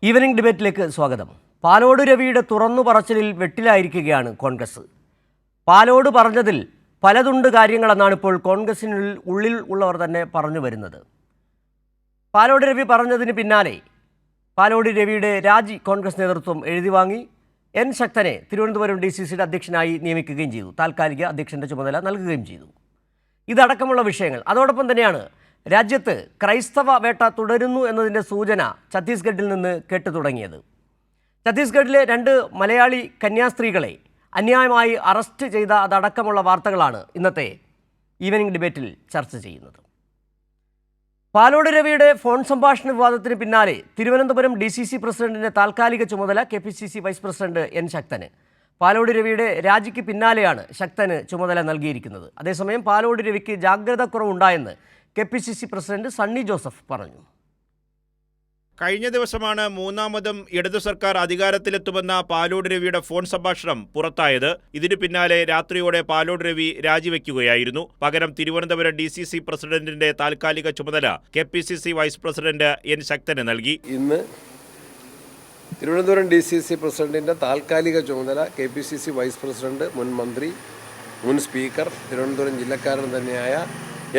Evening ഡിബേറ്റിലേക്ക് സ്വാഗതം. പാലോട് രവിയുടെ തുറന്നു പറച്ചിലിൽ വെട്ടിലായിരിക്കുകയാണ് കോൺഗ്രസ്. പാലോട് പറഞ്ഞതിൽ പലതുണ്ട് കാര്യങ്ങളെന്നാണ് ഇപ്പോൾ കോൺഗ്രസിനുള്ളിൽ ഉള്ളവർ തന്നെ പറഞ്ഞു വരുന്നത്. പാലോട് രവി പറഞ്ഞതിന് പിന്നാലെ പാലോട് രവിയുടെ രാജി കോൺഗ്രസ് നേതൃത്വം എഴുതി വാങ്ങി. എൻ ശക്തനെ തിരുവനന്തപുരം DCCയുടെ അധ്യക്ഷനായി നിയമിക്കുകയും ചെയ്തു. താൽക്കാലിക അധ്യക്ഷൻ്റെ ചുമതല നൽകുകയും ചെയ്തു. ഇതടക്കമുള്ള വിഷയങ്ങൾ. അതോടൊപ്പം തന്നെയാണ് രാജ്യത്ത് ക്രൈസ്തവ വേട്ട തുടരുന്നു എന്നതിൻ്റെ സൂചന ഛത്തീസ്ഗഡിൽ നിന്ന് കേട്ടു തുടങ്ങിയത്. ഛത്തീസ്ഗഡിലെ 2 മലയാളി കന്യാസ്ത്രീകളെ അന്യായമായി അറസ്റ്റ് ചെയ്ത അതടക്കമുള്ള വാർത്തകളാണ് ഇന്നത്തെ ഈവനിംഗ് ഡിബേറ്റിൽ ചർച്ച ചെയ്യുന്നത്. പാലോട് രവിയുടെ ഫോൺ സംഭാഷണ വിവാദത്തിന് പിന്നാലെ തിരുവനന്തപുരം DCC പ്രസിഡന്റിൻ്റെ താൽക്കാലിക ചുമതല KPCC വൈസ് പ്രസിഡന്റ് എൻ ശക്തന്. പാലോട് രവിയുടെ രാജിക്ക് പിന്നാലെയാണ് ശക്തന് ചുമതല നൽകിയിരിക്കുന്നത്. അതേസമയം പാലോട് രവിക്ക് ജാഗ്രത കുറവുണ്ടായെന്ന് KPCC പ്രസിഡന്റ് സണ്ണി ജോസഫ് പറഞ്ഞു. കഴിഞ്ഞ ദിവസമാണ് മൂന്നാമതും ഇടതു സർക്കാർ അധികാരത്തിലെത്തുമെന്ന പാലോട് രവിയുടെ ഫോൺ സംഭാഷണം പുറത്തായത്. ഇതിനു പിന്നാലെ രാത്രിയോടെ പാലോട് രവി രാജിവെക്കുകയായിരുന്നു. പകരം തിരുവനന്തപുരം DCC പ്രസിഡന്റിന്റെ താൽക്കാലിക ചുമതല KPCC വൈസ് പ്രസിഡന്റ് എൻ ശക്തന് നൽകി. ഇന്ന് തിരുവനന്തപുരം DCC പ്രസിഡന്റിന്റെ താൽക്കാലിക ചുമതല KPCC വൈസ് പ്രസിഡന്റ്, മുൻ മന്ത്രി, മുൻ സ്പീക്കർ, തിരുവനന്തപുരം ജില്ലക്കാരൻ തന്നെയായ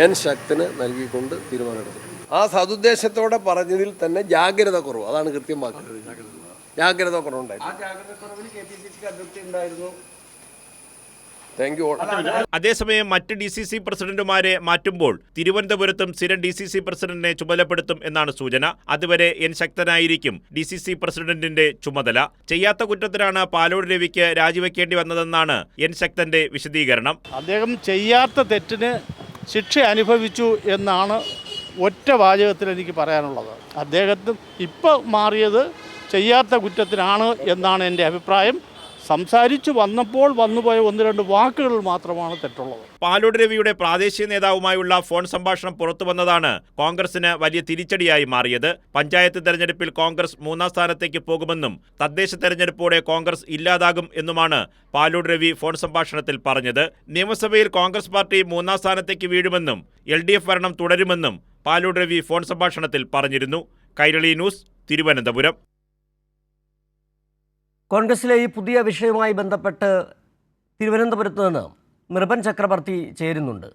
എൻ ശക്തന് നൽകിക്കൊണ്ട് തീരുമാനമെടുത്തു. ആ സതുദ്ദേശത്തോടെ പറഞ്ഞതിൽ തന്നെ ജാഗ്രത കുറവ്, അതാണ് കൃത്യമാക്കുന്നത്. ജാഗ്രത കുറവുണ്ടായിരുന്നു. അതേസമയം മറ്റ് DCC പ്രസിഡന്റുമാരെ മാറ്റുമ്പോൾ തിരുവനന്തപുരത്തും സ്ഥിരം DCC പ്രസിഡന്റിനെ ചുമതലപ്പെടുത്തും എന്നാണ് സൂചന. അതുവരെ എൻ ശക്തനായിരിക്കും DCC പ്രസിഡന്റിന്റെ ചുമതല. ചെയ്യാത്ത കുറ്റത്തിനാണ് പാലോട് രവിക്ക് രാജിവെക്കേണ്ടി വന്നതെന്നാണ് എൻ ശക്തന്റെ വിശദീകരണം. അദ്ദേഹം ചെയ്യാത്ത തെറ്റിന് ശിക്ഷ അനുഭവിച്ചു എന്നാണ് ഒറ്റ വാചകത്തിൽ എനിക്ക് പറയാനുള്ളത്. അദ്ദേഹത്തിന് ഇപ്പോൾ മാറിയത് ചെയ്യാത്ത കുറ്റത്തിനാണ് എന്നാണ് എൻ്റെ അഭിപ്രായം. സംസാരിച്ചു വന്നപ്പോൾ വന്നുപോയ 1-2 വാക്കുകൾ മാത്രമാണ് തെറ്റുള്ളത്. പാലോട് രവിയുടെ പ്രാദേശിക നേതാവുമായുള്ള ഫോൺ സംഭാഷണം പുറത്തു വന്നതാണ് കോൺഗ്രസിന് വലിയ തിരിച്ചടിയായി മാറിയത്. പഞ്ചായത്ത് തെരഞ്ഞെടുപ്പിൽ കോൺഗ്രസ് 3ാം സ്ഥാനത്തേക്ക് പോകുമെന്നും തദ്ദേശ തെരഞ്ഞെടുപ്പോടെ കോൺഗ്രസ് ഇല്ലാതാകും എന്നുമാണ് പാലോട് രവി ഫോൺ സംഭാഷണത്തിൽ പറഞ്ഞത്. നിയമസഭയിൽ കോൺഗ്രസ് പാർട്ടി 3ാം സ്ഥാനത്തേക്ക് വീഴുമെന്നും LDF ഭരണം തുടരുമെന്നും പാലോട് രവി ഫോൺ സംഭാഷണത്തിൽ പറഞ്ഞിരുന്നു. കൈരളി ന്യൂസ്, തിരുവനന്തപുരം. കോൺഗ്രസിലെ ഈ പുതിയ വിഷയവുമായി ബന്ധപ്പെട്ട് തിരുവനന്തപുരത്ത് നിന്ന് നൃപൻ ചക്രവർത്തി ചേരുന്നുണ്ട്.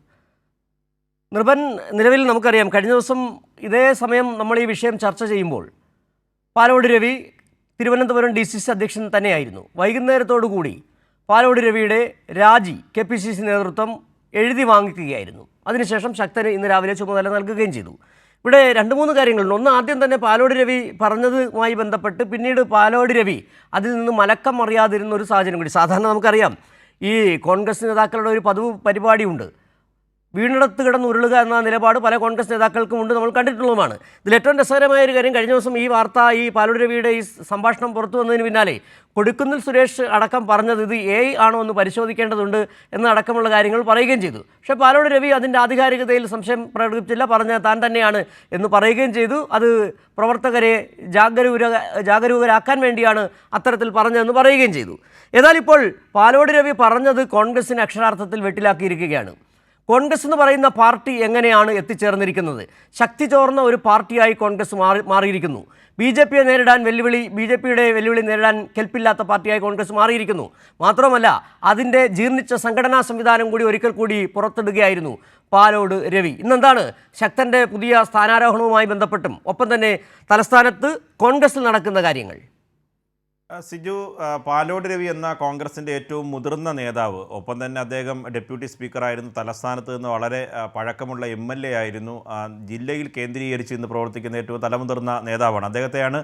നൃപൻ, നിലവിൽ നമുക്കറിയാം, കഴിഞ്ഞ ദിവസം ഇതേ സമയം നമ്മൾ ഈ വിഷയം ചർച്ച ചെയ്യുമ്പോൾ പാലോട് രവി തിരുവനന്തപുരം DCC അധ്യക്ഷൻ തന്നെയായിരുന്നു. വൈകുന്നേരത്തോടുകൂടി പാലോട് രവിയുടെ രാജി KPCC നേതൃത്വം എഴുതി വാങ്ങിക്കുകയായിരുന്നു. അതിനുശേഷം ശക്തന് ഇന്ന് രാവിലെ ചുമതല നൽകുകയും ചെയ്തു. ഇവിടെ 2-3 കാര്യങ്ങളുണ്ട്. ഒന്ന്, ആദ്യം തന്നെ പാലോട് രവി പറഞ്ഞതുമായി ബന്ധപ്പെട്ട് പിന്നീട് പാലോട് രവി അതിൽ നിന്ന് മലക്കം അറിയാതിരുന്ന ഒരു സാഹചര്യം കൂടി. സാധാരണ നമുക്കറിയാം, ഈ കോൺഗ്രസ് നേതാക്കളുടെ ഒരു പതിവ് പരിപാടിയുണ്ട്, വീണിടത്ത് കിടന്ന് ഉരുളുക എന്ന നിലപാട് പല കോൺഗ്രസ് നേതാക്കൾക്കും ഉണ്ട്, നമ്മൾ കണ്ടിട്ടുള്ളതുമാണ്. ഇതിൽ ഏറ്റവും രസകരമായ ഒരു കാര്യം, കഴിഞ്ഞ ദിവസം ഈ വാർത്ത, ഈ പാലോട് രവിയുടെ ഈ സംഭാഷണം പുറത്തു വന്നതിന് പിന്നാലെ കൊടിക്കുന്നിൽ സുരേഷ് അടക്കം പറഞ്ഞത് ഇത് AI ആണോ എന്ന് പരിശോധിക്കേണ്ടതുണ്ട് എന്നടക്കമുള്ള കാര്യങ്ങൾ പറയുകയും ചെയ്തു. പക്ഷേ പാലോട് രവി അതിൻ്റെ ആധികാരികതയിൽ സംശയം പ്രകടിപ്പിച്ചില്ല, പറഞ്ഞ താൻ തന്നെയാണ് എന്ന് പറയുകയും ചെയ്തു. അത് പ്രവർത്തകരെ ജാഗരൂകരാക്കാൻ വേണ്ടിയാണ് അത്തരത്തിൽ പറഞ്ഞതെന്ന് പറയുകയും ചെയ്തു. എന്നാൽ ഇപ്പോൾ പാലോട് രവി പറഞ്ഞത് കോൺഗ്രസിനെ അക്ഷരാർത്ഥത്തിൽ വെട്ടിലാക്കിയിരിക്കുകയാണ്. കോൺഗ്രസ് എന്ന് പറയുന്ന പാർട്ടി എങ്ങനെയാണ് എത്തിച്ചേർന്നിരിക്കുന്നത്? ശക്തി ചോർന്ന ഒരു പാർട്ടിയായി കോൺഗ്രസ് മാറിയിരിക്കുന്നു. BJPയെ നേരിടാൻ BJPയുടെ വെല്ലുവിളി നേരിടാൻ കെൽപ്പില്ലാത്ത പാർട്ടിയായി കോൺഗ്രസ് മാറിയിരിക്കുന്നു. മാത്രമല്ല, അതിൻ്റെ ജീർണിച്ച സംഘടനാ സംവിധാനം കൂടി ഒരിക്കൽ കൂടി പുറത്തിടുകയായിരുന്നു പാലോട് രവി. ഇന്നെന്താണ് ശക്തൻ്റെ പുതിയ സ്ഥാനാരോഹണവുമായി ബന്ധപ്പെട്ടും ഒപ്പം തന്നെ തലസ്ഥാനത്ത് കോൺഗ്രസിൽ നടക്കുന്ന കാര്യങ്ങൾ? സിജു, പാലോട് രവി എന്ന കോൺഗ്രസിൻ്റെ ഏറ്റവും മുതിർന്ന നേതാവ്, ഒപ്പം തന്നെ അദ്ദേഹം ഡെപ്യൂട്ടി സ്പീക്കറായിരുന്നു, തലസ്ഥാനത്ത് നിന്ന് വളരെ പഴക്കമുള്ള MLA ആയിരുന്നു, ജില്ലയിൽ കേന്ദ്രീകരിച്ച് ഇന്ന് പ്രവർത്തിക്കുന്ന ഏറ്റവും തലമുതിർന്ന നേതാവാണ്. അദ്ദേഹത്തെയാണ്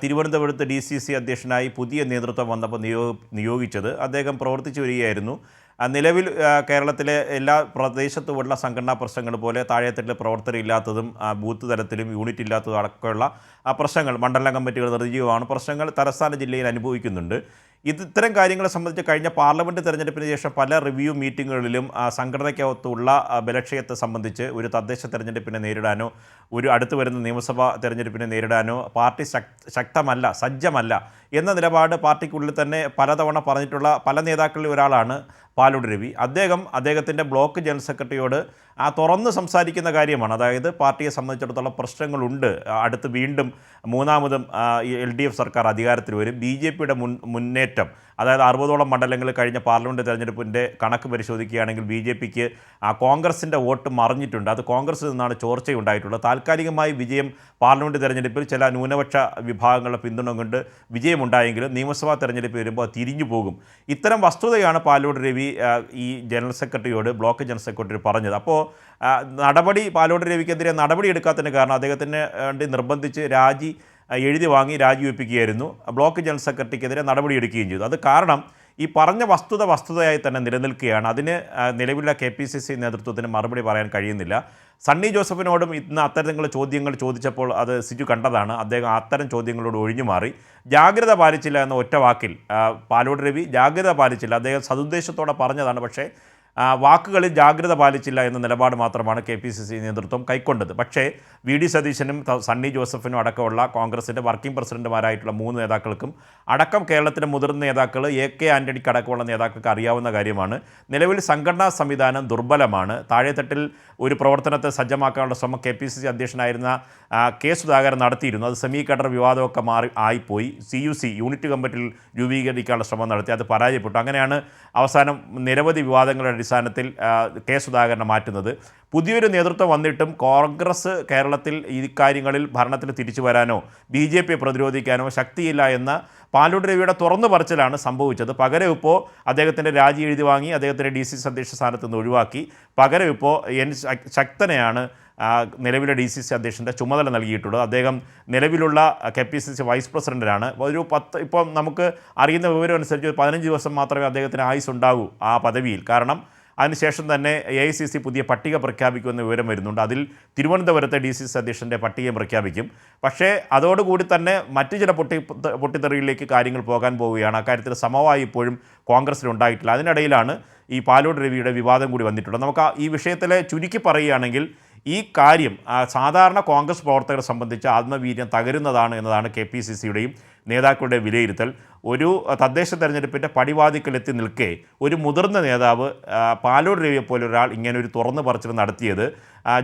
തിരുവനന്തപുരത്ത് DCC അധ്യക്ഷനായി പുതിയ നേതൃത്വം വന്നപ്പോൾ നിയോഗിച്ചത്. അദ്ദേഹം പ്രവർത്തിച്ചു വരികയായിരുന്നു. നിലവിൽ കേരളത്തിലെ എല്ലാ പ്രദേശത്തുമുള്ള സംഘടനാ പ്രശ്നങ്ങൾ പോലെ താഴെത്തട്ടിലെ പ്രവർത്തകരില്ലാത്തതും ബൂത്ത് തലത്തിലും യൂണിറ്റ് ഇല്ലാത്തതും അടക്കമുള്ള പ്രശ്നങ്ങൾ, മണ്ഡലം കമ്മിറ്റികൾ നിർജ്ജീവമാണ്, പ്രശ്നങ്ങൾ തലസ്ഥാന ജില്ലയിൽ അനുഭവിക്കുന്നുണ്ട്. ഇത്തരം കാര്യങ്ങളെ സംബന്ധിച്ച് കഴിഞ്ഞ പാർലമെൻറ്റ് തെരഞ്ഞെടുപ്പിന് ശേഷം പല റിവ്യൂ മീറ്റിങ്ങുകളിലും സംഘടനയ്ക്കകത്തുള്ള ബലക്ഷയത്തെ സംബന്ധിച്ച് ഒരു തദ്ദേശ തെരഞ്ഞെടുപ്പിനെ നേരിടാനോ ഒരു അടുത്ത് വരുന്ന നിയമസഭാ തെരഞ്ഞെടുപ്പിനെ നേരിടാനോ പാർട്ടി ശക്തമല്ല, സജ്ജമല്ല എന്ന നിലപാട് പാർട്ടിക്കുള്ളിൽ തന്നെ പലതവണ പറഞ്ഞിട്ടുള്ള പല നേതാക്കളിൽ ഒരാളാണ് പാലോട് രവി. അദ്ദേഹത്തിൻ്റെ ബ്ലോക്ക് ജനറൽ സെക്രട്ടറിയോട് തുറന്ന് സംസാരിക്കുന്ന കാര്യമാണ്. അതായത് പാർട്ടിയെ സംബന്ധിച്ചിടത്തോളം പ്രശ്നങ്ങളുണ്ട്, അടുത്ത് വീണ്ടും മൂന്നാമതും LDF സർക്കാർ അധികാരത്തിൽ വരും, BJPയുടെ മുന്നേറ്റം, അതായത് 60ഓളം മണ്ഡലങ്ങളിൽ കഴിഞ്ഞ പാർലമെൻറ്റ് തെരഞ്ഞെടുപ്പിൻ്റെ കണക്ക് പരിശോധിക്കുകയാണെങ്കിൽ BJPക്ക് കോൺഗ്രസിൻ്റെ വോട്ട് മറിഞ്ഞിട്ടുണ്ട്. അത് കോൺഗ്രസിൽ നിന്നാണ് ചോർച്ചയുണ്ടായിട്ടുള്ളത്. താൽക്കാലികമായി വിജയം പാർലമെൻറ്റ് തെരഞ്ഞെടുപ്പിൽ ചില ന്യൂനപക്ഷ വിഭാഗങ്ങളുടെ പിന്തുണ കൊണ്ട് വിജയമുണ്ടായെങ്കിലും നിയമസഭാ തെരഞ്ഞെടുപ്പ് വരുമ്പോൾ തിരിഞ്ഞു പോകും. ഇത്തരം വസ്തുതയാണ് പാലോട് രവി ഈ ജനറൽ സെക്രട്ടറിയോട്, ബ്ലോക്ക് ജനറൽ സെക്രട്ടറി പറഞ്ഞത്. അപ്പോൾ പാലോട് രവിക്കെതിരെ നടപടി എടുക്കാത്തതിന് കാരണം അദ്ദേഹത്തിന് വേണ്ടി നിർബന്ധിച്ച് എഴുതി വാങ്ങി രാജിവെപ്പിക്കുകയായിരുന്നു. ബ്ലോക്ക് ജനറൽ സെക്രട്ടറിക്കെതിരെ നടപടിയെടുക്കുകയും ചെയ്തു. അത് കാരണം ഈ പറഞ്ഞ വസ്തുതയായി തന്നെ നിലനിൽക്കുകയാണ്. അതിന് നിലവിലുള്ള KPCC നേതൃത്വത്തിന് മറുപടി പറയാൻ കഴിയുന്നില്ല. സണ്ണി ജോസഫിനോടും ഇന്ന് അത്തരത്തിലുള്ള ചോദ്യങ്ങൾ ചോദിച്ചപ്പോൾ അത് സിജു കണ്ടതാണ്. അദ്ദേഹം അത്തരം ചോദ്യങ്ങളോട് ഒഴിഞ്ഞു മാറി. ജാഗ്രത പാലിച്ചില്ല എന്ന ഒറ്റ വാക്കിൽ പാലോട് രവി ജാഗ്രത പാലിച്ചില്ല. അദ്ദേഹം സതുദ്ദേശത്തോടെ പറഞ്ഞതാണ്. പക്ഷേ വാക്കുകളിൽ ജാഗ്രത പാലിച്ചില്ല എന്ന നിലപാട് മാത്രമാണ് KPCC നേതൃത്വം കൈക്കൊണ്ടത്. പക്ഷേ VD സതീശനും സണ്ണി ജോസഫിനും അടക്കമുള്ള കോൺഗ്രസിൻ്റെ വർക്കിംഗ് പ്രസിഡന്റുമാരായിട്ടുള്ള 3 നേതാക്കൾക്കും അടക്കം കേരളത്തിലെ മുതിർന്ന നേതാക്കൾ AK ആൻ്റണിക്ക് അടക്കമുള്ള നേതാക്കൾക്ക് അറിയാവുന്ന കാര്യമാണ്. നിലവിൽ സംഘടനാ സംവിധാനം ദുർബലമാണ്. താഴെത്തട്ടിൽ ഒരു പ്രവർത്തനത്തെ സജ്ജമാക്കാനുള്ള ശ്രമം KPCC അധ്യക്ഷനായിരുന്ന K സുധാകരൻ നടത്തിയിരുന്നു. അത് സെമി കണ്ടർ വിവാദമൊക്കെ ആയിപ്പോയി. CUC യൂണിറ്റ് കമ്മിറ്റിയിൽ രൂപീകരിക്കാനുള്ള ശ്രമം നടത്തി, അത് പരാജയപ്പെട്ടു. അങ്ങനെയാണ് അവസാനം നിരവധി വിവാദങ്ങളുടെ അടിസ്ഥാനത്തിൽ K സുധാകരനെ മാറ്റുന്നത്. പുതിയൊരു നേതൃത്വം വന്നിട്ടും കോൺഗ്രസ് കേരളത്തിൽ ഈ കാര്യങ്ങളിൽ ഭരണത്തിൽ തിരിച്ചു വരാനോ BJPയെ പ്രതിരോധിക്കാനോ ശക്തിയില്ല എന്ന പാലോട് രവിയുടെ തുറന്നു പറച്ചിലാണ് സംഭവിച്ചത്. പകരം ഇപ്പോൾ അദ്ദേഹത്തിൻ്റെ രാജി എഴുതി വാങ്ങി അദ്ദേഹത്തിൻ്റെ DCC അധ്യക്ഷ സ്ഥാനത്ത് നിന്ന് ഒഴിവാക്കി. പകരം ഇപ്പോൾ ശക്തനെയാണ് നിലവിലെ DCC അധ്യക്ഷൻ്റെ ചുമതല നൽകിയിട്ടുള്ളത്. അദ്ദേഹം നിലവിലുള്ള KPCC വൈസ് പ്രസിഡന്റാണ്. ഇപ്പം നമുക്ക് അറിയുന്ന വിവരം അനുസരിച്ച് 15 ദിവസം മാത്രമേ അദ്ദേഹത്തിന് ആയുസ് ഉണ്ടാകൂ ആ പദവിയിൽ. കാരണം അതിനുശേഷം തന്നെ AICC പുതിയ പട്ടിക പ്രഖ്യാപിക്കുമെന്ന വിവരം വരുന്നുണ്ട്. അതിൽ തിരുവനന്തപുരത്തെ DCC അധ്യക്ഷൻ്റെ പട്ടികയും പ്രഖ്യാപിക്കും. പക്ഷേ അതോടുകൂടി തന്നെ മറ്റു ചില പൊട്ടിത്തെറിയിലേക്ക് കാര്യങ്ങൾ പോകാൻ പോവുകയാണ്. അക്കാര്യത്തിൽ സമവായി ഇപ്പോഴും കോൺഗ്രസിലുണ്ടായിട്ടില്ല. അതിനിടയിലാണ് ഈ പാലോട് രവിയുടെ വിവാദം കൂടി വന്നിട്ടുള്ളത്. നമുക്ക് ഈ വിഷയത്തിലെ ചുരുക്കി പറയുകയാണെങ്കിൽ ഈ കാര്യം സാധാരണ കോൺഗ്രസ് പ്രവർത്തകരെ സംബന്ധിച്ച് ആത്മവീര്യം തകരുന്നതാണ് എന്നതാണ് KPCCയുടെയും നേതാക്കളുടെ വിലയിരുത്തൽ. ഒരു തദ്ദേശ തെരഞ്ഞെടുപ്പിൻ്റെ പടിവാതിക്കലെത്തി നിൽക്കെ ഒരു മുതിർന്ന നേതാവ് പാലോട് രവിയെപ്പോലെ ഒരാൾ ഇങ്ങനെ ഒരു തുറന്നു പറച്ചിൽ നടത്തിയത്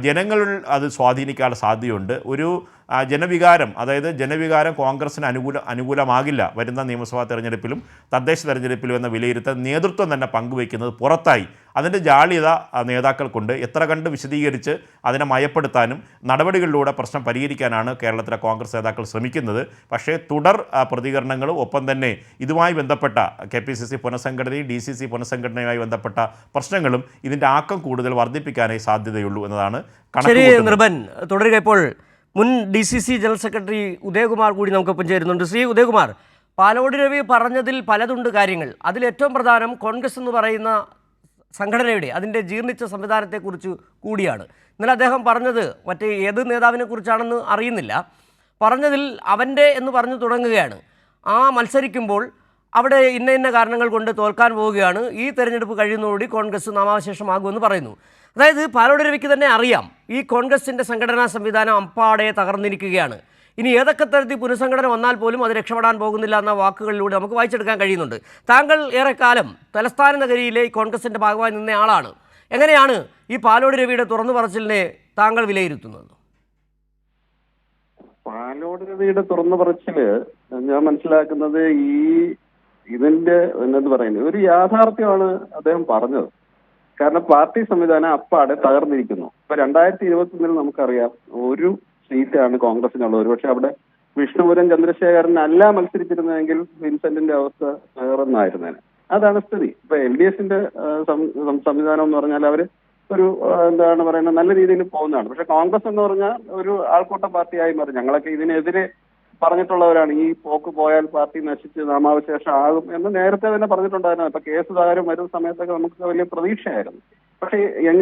ജനങ്ങളിൽ അത് സ്വാധീനിക്കാനുള്ള സാധ്യതയുണ്ട്. ഒരു ജനവികാരം കോൺഗ്രസിന് അനുകൂലമാകില്ല വരുന്ന നിയമസഭാ തെരഞ്ഞെടുപ്പിലും തദ്ദേശ തെരഞ്ഞെടുപ്പിലും എന്ന വിലയിരുത്തൽ നേതൃത്വം തന്നെ പങ്കുവയ്ക്കുന്നത് പുറത്തായി. അതിൻ്റെ ജാള്യത നേതാക്കൾക്കുണ്ട്. എത്ര കണ്ട് വിശദീകരിച്ച് അതിനെ മയപ്പെടുത്താനും നടപടികളിലൂടെ പ്രശ്നം പരിഹരിക്കാനാണ് കേരളത്തിലെ കോൺഗ്രസ് നേതാക്കൾ ശ്രമിക്കുന്നത്. പക്ഷേ തുടർ പ്രതികരണങ്ങളും ഒപ്പം തന്നെ ഇതുമായി ബന്ധപ്പെട്ട KPCC പുനഃസംഘടനയും DCC പുനഃസംഘടനയുമായി ബന്ധപ്പെട്ട പ്രശ്നങ്ങളും ഇതിൻ്റെ ആക്കം കൂടുതൽ വർദ്ധിപ്പിക്കാനേ സാധ്യതയുള്ളൂ എന്നതാണ് ശരി. നിർഭൻ തുടരുക. ഇപ്പോൾ മുൻ DCC ജനറൽ സെക്രട്ടറി ഉദയകുമാർ കൂടി നമുക്കൊപ്പം ചേരുന്നുണ്ട്. ശ്രീ ഉദയകുമാർ, പാലോട് രവി പറഞ്ഞതിൽ പലതുണ്ട് കാര്യങ്ങൾ. അതിൽ ഏറ്റവും പ്രധാനം കോൺഗ്രസ് എന്ന് പറയുന്ന സംഘടനയുടെ അതിൻ്റെ ജീർണിച്ച സംവിധാനത്തെക്കുറിച്ച് കൂടിയാണ്. ഇന്നലെ അദ്ദേഹം പറഞ്ഞത് മറ്റേ ഏത് നേതാവിനെ കുറിച്ചാണെന്ന് അറിയുന്നില്ല. പറഞ്ഞതിൽ അവൻ്റെ എന്ന് പറഞ്ഞു തുടങ്ങുകയാണ്. മത്സരിക്കുമ്പോൾ അവിടെ ഇന്ന കാരണങ്ങൾ കൊണ്ട് തോൽക്കാൻ പോവുകയാണ്, ഈ തെരഞ്ഞെടുപ്പ് കഴിയുന്നതോടുകൂടി കോൺഗ്രസ് നാമാവശേഷമാകുമെന്ന് പറയുന്നു. അതായത് പാലോട് രവിക്ക് തന്നെ അറിയാം ഈ കോൺഗ്രസിൻ്റെ സംഘടനാ സംവിധാനം അമ്പാടെ തകർന്നിരിക്കുകയാണ്. ഇനി ഏതൊക്കെ തരത്തിൽ പുനഃസംഘടന വന്നാൽ പോലും അത് രക്ഷപ്പെടാൻ പോകുന്നില്ല എന്ന വാക്കുകളിലൂടെ നമുക്ക് വായിച്ചെടുക്കാൻ കഴിയുന്നുണ്ട്. താങ്കൾ ഏറെക്കാലം തലസ്ഥാന നഗരിയിലെ കോൺഗ്രസിൻ്റെ ഭാഗമായി നിന്ന ആളാണ്. എങ്ങനെയാണ് ഈ പാലോട് രവിയുടെ തുറന്നു പറച്ചിലിനെ താങ്കൾ വിലയിരുത്തുന്നത്? പാലോട് രവിയുടെ തുറന്നു പറച്ചില് ഞാൻ മനസ്സിലാക്കുന്നത് ഇതിന്റെ എന്താ പറയുന്നത് ഒരു യാഥാർത്ഥ്യമാണ് അദ്ദേഹം പറഞ്ഞത്. കാരണം പാർട്ടി സംവിധാനം അപ്പാടെ തകർന്നിരിക്കുന്നു. ഇപ്പൊ 2021 നമുക്കറിയാം ഒരു സീറ്റാണ് കോൺഗ്രസിനുള്ളത്. ഒരുപക്ഷെ അവിടെ വിഷ്ണുപുരം ചന്ദ്രശേഖരനല്ല മത്സരിച്ചിരുന്നതെങ്കിൽ വിൻസെന്റിന്റെ അവസ്ഥ വേറൊന്നായിരുന്നേനെ. അതാണ് സ്ഥിതി. ഇപ്പൊ LDFന്റെ സംവിധാനം എന്ന് പറഞ്ഞാൽ അവര് ഒരു എന്താണ് പറയുന്നത് നല്ല രീതിയിൽ പോകുന്നതാണ്. പക്ഷെ കോൺഗ്രസ് എന്ന് പറഞ്ഞാൽ ഒരു ആൾക്കൂട്ട പാർട്ടിയായി മാറി. ഞങ്ങളൊക്കെ ഇതിനെതിരെ പറഞ്ഞിട്ടുള്ളവരാണ്. ഈ പോക്ക് പോയാൽ പാർട്ടി നശിച്ച് നാമാവശേഷം ആകും എന്ന് നേരത്തെ തന്നെ പറഞ്ഞിട്ടുണ്ടായിരുന്നു. ഇപ്പൊ K സുധാകരൻ വരുന്ന സമയത്തൊക്കെ നമുക്ക് വലിയ പ്രതീക്ഷയായിരുന്നു. പക്ഷേ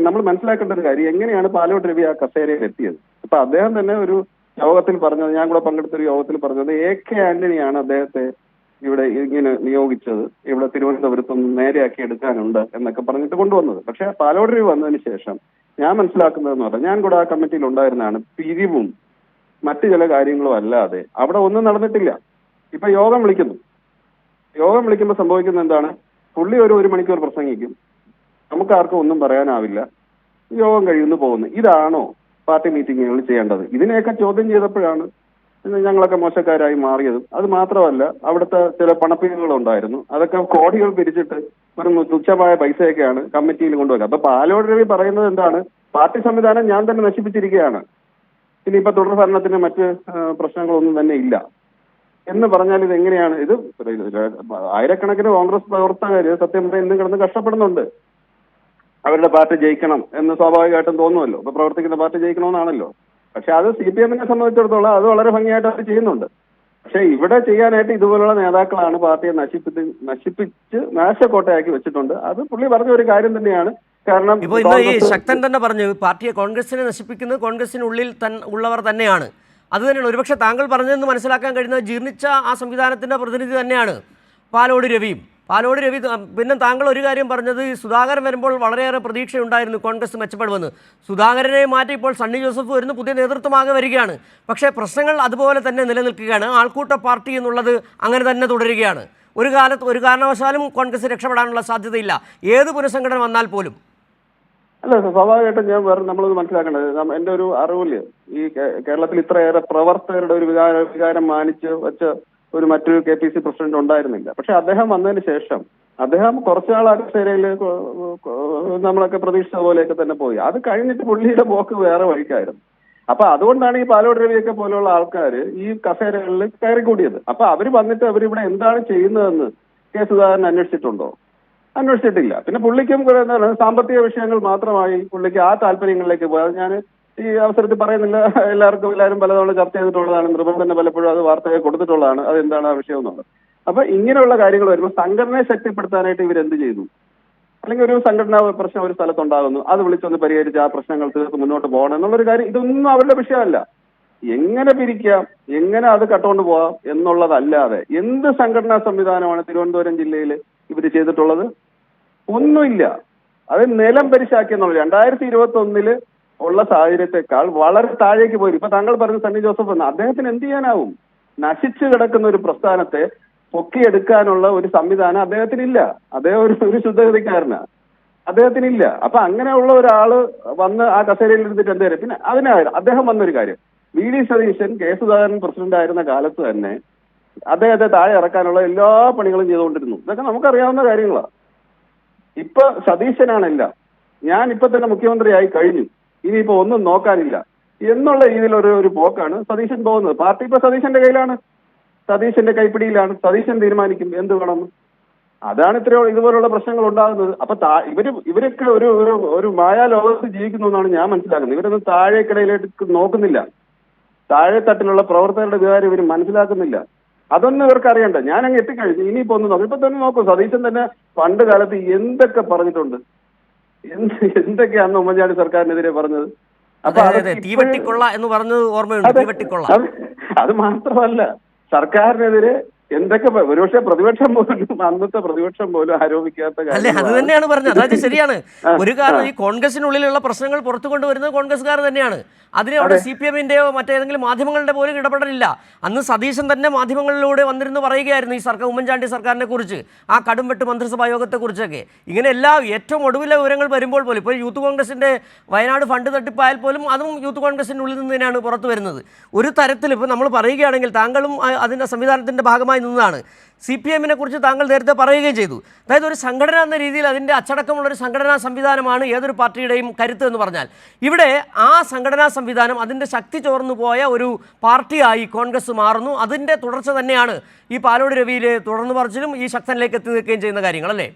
നമ്മൾ മനസ്സിലാക്കേണ്ട ഒരു കാര്യം, എങ്ങനെയാണ് പാലോട് രവി ആ കസേരയിൽ എത്തിയത്? ഇപ്പൊ അദ്ദേഹം തന്നെ ഒരു യോഗത്തിൽ പറഞ്ഞത്, ഞാൻ കൂടെ പങ്കെടുത്തൊരു യോഗത്തിൽ പറഞ്ഞത് AK ആന്റണിയാണ് അദ്ദേഹത്തെ ഇവിടെ ഇങ്ങനെ നിയോഗിച്ചത്, ഇവിടെ തിരുവനന്തപുരത്തൊന്ന് നേരെയാക്കി എടുക്കാനുണ്ട് എന്നൊക്കെ പറഞ്ഞിട്ട് കൊണ്ടുവന്നത്. പക്ഷെ പാലോട് രവി വന്നതിന് ശേഷം ഞാൻ മനസ്സിലാക്കുന്നതെന്ന് പറഞ്ഞാൽ, ഞാൻ കൂടെ ആ കമ്മിറ്റിയിൽ ഉണ്ടായിരുന്നതാണ്, പിരിവും മറ്റു ചില കാര്യങ്ങളും അല്ലാതെ അവിടെ ഒന്നും നടന്നിട്ടില്ല. ഇപ്പൊ യോഗം വിളിക്കുമ്പോൾ സംഭവിക്കുന്ന എന്താണ്? പുള്ളി ഒരു മണിക്കൂർ പ്രസംഗിക്കും, നമുക്ക് ആർക്കും ഒന്നും പറയാനാവില്ല, യോഗം കഴിയുന്നു പോകുന്നു. ഇതാണോ പാർട്ടി മീറ്റിങ്ങുകളിൽ ചെയ്യേണ്ടത്? ഇതിനെയൊക്കെ ചോദ്യം ചെയ്തപ്പോഴാണ് ഞങ്ങളൊക്കെ മോശക്കാരായി മാറിയതും. അത് മാത്രമല്ല, അവിടുത്തെ ചില പണപ്പിരിവുകളുണ്ടായിരുന്നു, അതൊക്കെ കോടികൾ പിരിച്ചിട്ട് ഒരു തുച്ഛമായ പൈസയൊക്കെയാണ് കമ്മിറ്റിയിൽ കൊണ്ടുവരുന്നത്. അപ്പൊ പാലോട് രവി പറയുന്നത് എന്താണ്? പാർട്ടി സംവിധാനം ഞാൻ തന്നെ നശിപ്പിച്ചിരിക്കുകയാണ്, ഇനിയിപ്പോ തുടർ ഭരണത്തിന് മറ്റ് പ്രശ്നങ്ങളൊന്നും തന്നെ ഇല്ല എന്ന് പറഞ്ഞാൽ ഇത് എങ്ങനെയാണ്? ഇത് ആയിരക്കണക്കിന് കോൺഗ്രസ് പ്രവർത്തകര് സത്യം പറഞ്ഞാൽ ഇന്നും കിടന്ന് കഷ്ടപ്പെടുന്നുണ്ട്. അവരുടെ പാർട്ടി ജയിക്കണം എന്ന് സ്വാഭാവികമായിട്ടും തോന്നുമല്ലോ, ഇപ്പൊ പ്രവർത്തിക്കുന്ന പാർട്ടി ജയിക്കണമെന്നാണല്ലോ. പക്ഷെ അത് CPM-നെ സംബന്ധിച്ചിടത്തോളം അത് വളരെ ഭംഗിയായിട്ട് അവർ ചെയ്യുന്നുണ്ട്. പക്ഷെ ഇവിടെ ചെയ്യാനായിട്ട് ഇതുപോലുള്ള നേതാക്കളാണ് പാർട്ടിയെ നശിപ്പിച്ച് നാശക്കോട്ടയാക്കി വെച്ചിട്ടുണ്ട്. അത് പുള്ളി പറഞ്ഞ ഒരു കാര്യം തന്നെയാണ്. കാരണം ഇപ്പോൾ ഇന്ന് ഈ ശക്തൻ തന്നെ പറഞ്ഞു, പാർട്ടിയെ കോൺഗ്രസിനെ നശിപ്പിക്കുന്നത് കോൺഗ്രസിനുള്ളിൽ ഉള്ളവർ തന്നെയാണ്. അത് തന്നെയാണ് ഒരുപക്ഷെ താങ്കൾ പറഞ്ഞതെന്ന് മനസ്സിലാക്കാൻ കഴിയുന്നത്. ജീർണിച്ച ആ സംവിധാനത്തിൻ്റെ പ്രതിനിധി തന്നെയാണ് പാലോട് രവിയും. പാലോട് രവി പിന്നെ താങ്കൾ ഒരു കാര്യം പറഞ്ഞത്, സുധാകരൻ വരുമ്പോൾ വളരെയേറെ പ്രതീക്ഷയുണ്ടായിരുന്നു കോൺഗ്രസ് മെച്ചപ്പെടുമെന്ന്. സുധാകരനെ മാറ്റി ഇപ്പോൾ സണ്ണി ജോസഫ് വരുന്നു, പുതിയ നേതൃത്വമാകെ വരികയാണ്. പക്ഷേ പ്രശ്നങ്ങൾ അതുപോലെ തന്നെ നിലനിൽക്കുകയാണ്. ആൾക്കൂട്ട പാർട്ടി എന്നുള്ളത് അങ്ങനെ തന്നെ തുടരുകയാണ്. ഒരു കാരണവശാലും കോൺഗ്രസ് രക്ഷപ്പെടാനുള്ള സാധ്യതയില്ല, ഏത് പുനഃസംഘടന വന്നാൽ പോലും. അല്ല, സ്വാഭാവികമായിട്ടും ഞാൻ നമ്മളത് മനസ്സിലാക്കേണ്ടത്, എൻ്റെ ഒരു അറിവില് ഈ കേരളത്തിൽ ഇത്രയേറെ പ്രവർത്തകരുടെ ഒരു വികാരം മാനിച്ച് വെച്ച മറ്റൊരു KPC പ്രസിഡന്റ് ഉണ്ടായിരുന്നില്ല. പക്ഷെ അദ്ദേഹം വന്നതിന് ശേഷം അദ്ദേഹം കുറച്ചാൾ അകസേരയിൽ നമ്മളൊക്കെ പ്രതീക്ഷിച്ച പോലെയൊക്കെ തന്നെ പോയി. അത് കഴിഞ്ഞിട്ട് പുള്ളിയുടെ പോക്ക് വേറെ വഴിക്കായിരുന്നു. അപ്പൊ അതുകൊണ്ടാണ് ഈ പാലോട് രവിയൊക്കെ പോലെയുള്ള ആൾക്കാർ ഈ കസേരകളിൽ കയറിക്കൂടിയത്. അപ്പൊ അവര് വന്നിട്ട് അവരിവിടെ എന്താണ് ചെയ്യുന്നതെന്ന് സുധാകരൻ അന്വേഷിച്ചിട്ടുണ്ടോ? അന്വേഷിച്ചിട്ടില്ല. പിന്നെ പുള്ളിക്കും എന്താണ് സാമ്പത്തിക വിഷയങ്ങൾ മാത്രമായി പുള്ളിക്ക് ആ താല്പര്യങ്ങളിലേക്ക് പോയി. അത് ഞാൻ ഈ അവസരത്തിൽ പറയുന്നില്ല, എല്ലാവരും പലതവണ ചർച്ച ചെയ്തിട്ടുള്ളതാണ്. നൃപൻ തന്നെ പലപ്പോഴും അത് വാർത്തയെ കൊടുത്തിട്ടുള്ളതാണ്, അത് എന്താണ് ആ വിഷയം എന്നുള്ളത്. അപ്പൊ ഇങ്ങനെയുള്ള കാര്യങ്ങൾ വരുമ്പോൾ സംഘടനയെ ശക്തിപ്പെടുത്താനായിട്ട് ഇവരെന്ത് ചെയ്തു? അല്ലെങ്കിൽ ഒരു സംഘടനാ പ്രശ്നം ഒരു സ്ഥലത്തുണ്ടാകുന്നു, അത് വിളിച്ചൊന്ന് പരിഹരിച്ച് ആ പ്രശ്നങ്ങൾ തീർത്ത് മുന്നോട്ട് പോകണം എന്നുള്ളൊരു കാര്യം, ഇതൊന്നും അവരുടെ വിഷയമല്ല. എങ്ങനെ പിരിക്കാം, എങ്ങനെ അത് കട്ടുകൊണ്ട് പോകാം എന്നുള്ളതല്ലാതെ എന്ത് സംഘടനാ സംവിധാനമാണ് തിരുവനന്തപുരം ജില്ലയിൽ ഇവർ ചെയ്തിട്ടുള്ളത്? ഒന്നുമില്ല. അത് നിലം പരിശാക്കി എന്നുള്ളത് 2021 ഉള്ള സാഹചര്യത്തെക്കാൾ വളരെ താഴേക്ക് പോയി. ഇപ്പൊ താങ്കൾ പറഞ്ഞ സണ്ണി ജോസഫ് എന്ന്, അദ്ദേഹത്തിന് എന്ത് ചെയ്യാനാവും? നശിച്ചു കിടക്കുന്ന ഒരു പ്രസ്ഥാനത്തെ പൊക്കിയെടുക്കാനുള്ള ഒരു സംവിധാനം അദ്ദേഹത്തിനില്ല. അദ്ദേഹം ഒരു ശുദ്ധഗതിക്കാരനാണ്, അദ്ദേഹത്തിനില്ല. അപ്പൊ അങ്ങനെയുള്ള ഒരാള് വന്ന് ആ കസേരയിൽ ഇരുന്നിട്ട് എന്തേലും പിന്നെ അദ്ദേഹം വന്നൊരു കാര്യം, VD സതീശൻ സുധാകരൻ പ്രസിഡന്റ് ആയിരുന്ന കാലത്ത് തന്നെ അദ്ദേഹത്തെ താഴെ ഇറക്കാനുള്ള എല്ലാ പണികളും ചെയ്തുകൊണ്ടിരുന്നു. ഇതൊക്കെ നമുക്കറിയാവുന്ന കാര്യങ്ങളാണ്. ഇപ്പൊ സതീശനാണല്ല, ഞാൻ ഇപ്പൊ തന്നെ മുഖ്യമന്ത്രിയായി കഴിഞ്ഞു, ഇനിയിപ്പോ ഒന്നും നോക്കാനില്ല എന്നുള്ള രീതിയിലൊരു പോക്കാണ് സതീശൻ പോകുന്നത്. പാർട്ടി ഇപ്പൊ സതീശന്റെ കയ്യിലാണ്, സതീശന്റെ കൈപ്പിടിയിലാണ്. സതീശൻ തീരുമാനിക്കും എന്ത് വേണമെന്ന്. അതാണ് ഇതുപോലുള്ള പ്രശ്നങ്ങൾ ഉണ്ടാകുന്നത്. അപ്പൊ ഇവരൊക്കെ ഒരു മായാലോകത്ത് ജീവിക്കുന്നു എന്നാണ് ഞാൻ മനസ്സിലാക്കുന്നത്. ഇവരൊന്നും താഴേക്കിടയിലേക്ക് നോക്കുന്നില്ല, താഴെ തട്ടിലുള്ള പ്രവർത്തകരുടെ വികാരം ഇവർ മനസ്സിലാക്കുന്നില്ല. അതൊന്നും ഇവർക്ക് അറിയണ്ട. ഞാനങ്ങ് എത്തിക്കഴിഞ്ഞു, ഇനിയിപ്പോ ഒന്ന് നോക്കും. ഇപ്പൊ തന്നെ നോക്കും, സതീശൻ തന്നെ പണ്ട് കാലത്ത് എന്തൊക്കെ പറഞ്ഞിട്ടുണ്ട്, എന്തൊക്കെയാന്ന് ഉമ്മൻചാണ്ടി സർക്കാരിനെതിരെ പറഞ്ഞത്. അപ്പൊ തീവെട്ടിക്കൊള്ള എന്ന് പറഞ്ഞത് ഓർമ്മയുണ്ട്. തീവെട്ടിക്കൊള്ള അത് മാത്രമല്ല, സർക്കാരിനെതിരെ എന്തൊക്കെ ഒരുപക്ഷെ അന്നത്തെ പ്രതിപക്ഷം പോലും ആരോപിക്കാത്ത അല്ലേ? അത് തന്നെയാണ് പറഞ്ഞത്. അതായത് ശരിയാണ്. ഒരു കാരണം ഈ കോൺഗ്രസിനുള്ളിലുള്ള പ്രശ്നങ്ങൾ പുറത്തു കൊണ്ടുവരുന്നത് കോൺഗ്രസ്സുകാർ തന്നെയാണ്. അതിന് അവിടെ CPM-ന്റെയോ മറ്റേതെങ്കിലും മാധ്യമങ്ങളുടെ പോലും ഇടപെടലില്ല. അന്ന് സതീശൻ തന്നെ മാധ്യമങ്ങളിലൂടെ വന്നിരുന്ന് പറയുകയായിരുന്നു ഈ ഉമ്മൻചാണ്ടി സർക്കാരിനെ കുറിച്ച്, ആ കടുംവെട്ട് മന്ത്രിസഭാ യോഗത്തെക്കുറിച്ചൊക്കെ. ഇങ്ങനെ ഏറ്റവും ഒടുവിലെ വിവരങ്ങൾ വരുമ്പോൾ പോലും, ഇപ്പോൾ യൂത്ത് കോൺഗ്രസിൻ്റെ വയനാട് ഫണ്ട് തട്ടിപ്പായാൽ പോലും അതും യൂത്ത് കോൺഗ്രസിൻ്റെ ഉള്ളിൽ നിന്ന് തന്നെയാണ് പുറത്തു വരുന്നത്. ഒരു തരത്തിൽ ഇപ്പോൾ നമ്മൾ പറയുകയാണെങ്കിൽ താങ്കളും അതിൻ്റെ സംവിധാനത്തിൻ്റെ ഭാഗമായി നിന്നതാണ്. CPM-നെ കുറിച്ച് താങ്കൾ നേരത്തെ പറയുകയും ചെയ്തു. അതായത് ഒരു സംഘടന എന്ന രീതിയിൽ അതിൻ്റെ അച്ചടക്കമുള്ളൊരു സംഘടനാ സംവിധാനമാണ് ഏതൊരു പാർട്ടിയുടെയും കരുത്ത് എന്ന് പറഞ്ഞാൽ, ഇവിടെ ആ സംഘടനാ സംവിധാനം അതിൻ്റെ ശക്തി ചോർന്നു പോയ ഒരു പാർട്ടിയായി കോൺഗ്രസ് മാറുന്നു. അതിൻ്റെ തുടർച്ച തന്നെയാണ് ഈ പാലോട് രവിയിലെ തുടർന്ന് പറച്ചിലും ഈ ശക്തനിലേക്ക് എത്തി നിൽക്കുകയും ചെയ്യുന്ന കാര്യങ്ങൾ, അല്ലേ?